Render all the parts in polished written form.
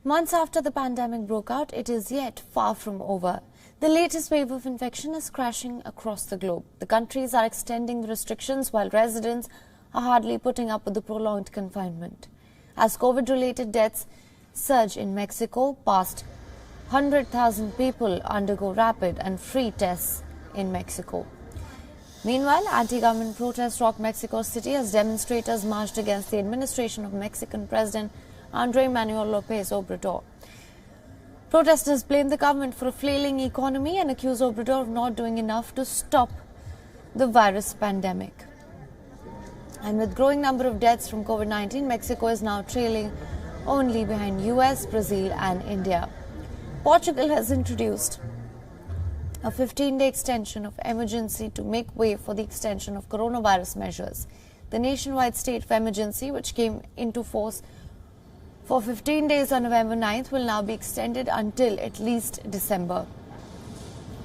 Months after the pandemic broke out, it is yet far from over. The latest wave of infection is crashing across the globe. The countries are extending the restrictions while residents are hardly putting up with the prolonged confinement. As COVID-related deaths surge in Mexico, past 100,000 people undergo rapid and free tests in Mexico. Meanwhile, anti-government protests rocked Mexico City as demonstrators marched against the administration of Mexican President Andrés Manuel López Obrador. Protesters blame the government for a flailing economy and accuse Obrador of not doing enough to stop the virus pandemic. And with growing number of deaths from COVID-19, Mexico is now trailing only behind US, Brazil and India. Portugal has introduced a 15-day extension of emergency to make way for the extension of coronavirus measures. The nationwide state of emergency, which came into force for 15 days on November 9th, will now be extended until at least December.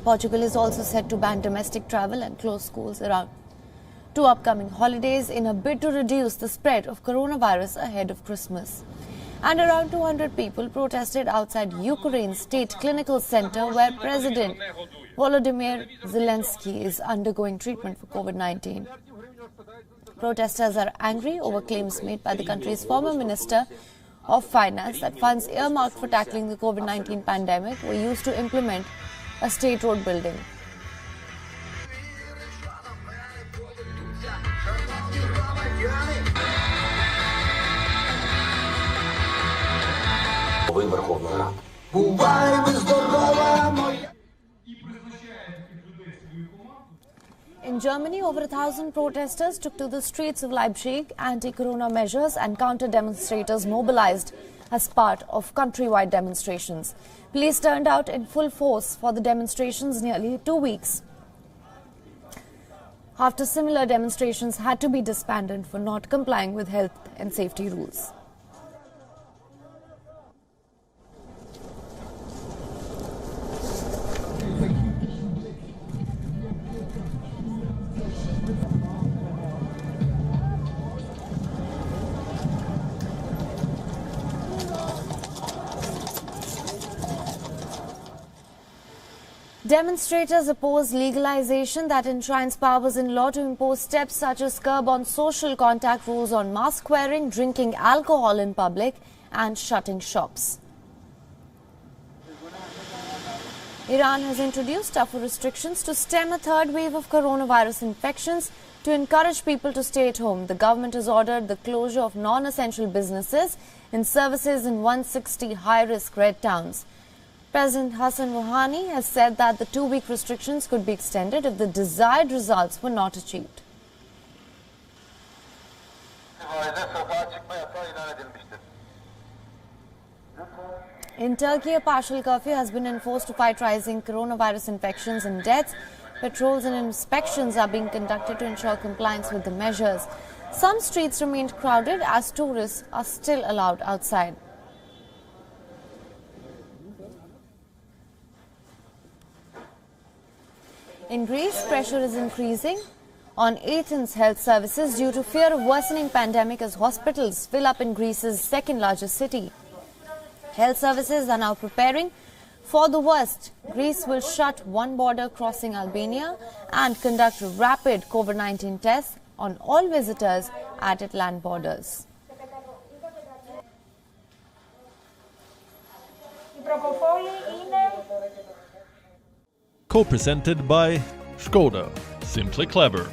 Portugal is also set to ban domestic travel and close schools around two upcoming holidays in a bid to reduce the spread of coronavirus ahead of Christmas. And around 200 people protested outside Ukraine's state clinical center where President Volodymyr Zelensky is undergoing treatment for COVID-19. Protesters are angry over claims made by the country's former Minister of Finance that funds earmarked for tackling the COVID-19 pandemic were used to implement a state road building. In Germany, over 1,000 protesters took to the streets of Leipzig. Anti-corona measures and counter-demonstrators mobilized as part of countrywide demonstrations. Police turned out in full force for the demonstrations nearly 2 weeks after similar demonstrations had to be disbanded for not complying with health and safety rules. Demonstrators oppose legalization that enshrines powers in law to impose steps such as curb on social contact rules on mask wearing, drinking alcohol in public and shutting shops. Iran has introduced tougher restrictions to stem a third wave of coronavirus infections. To encourage people to stay at home, the government has ordered the closure of non-essential businesses and services in 160 high-risk red towns. President Hassan Rouhani has said that the 2-week restrictions could be extended if the desired results were not achieved. In Turkey, a partial curfew has been enforced to fight rising coronavirus infections and deaths. Patrols and inspections are being conducted to ensure compliance with the measures. Some streets remained crowded as tourists are still allowed outside. In Greece, pressure is increasing on Athens' health services due to fear of worsening pandemic as hospitals fill up in Greece's second-largest city. Health services are now preparing for the worst. Greece will shut one border crossing Albania and conduct rapid COVID-19 tests on all visitors at its land borders. Co-presented by Skoda. Simply clever.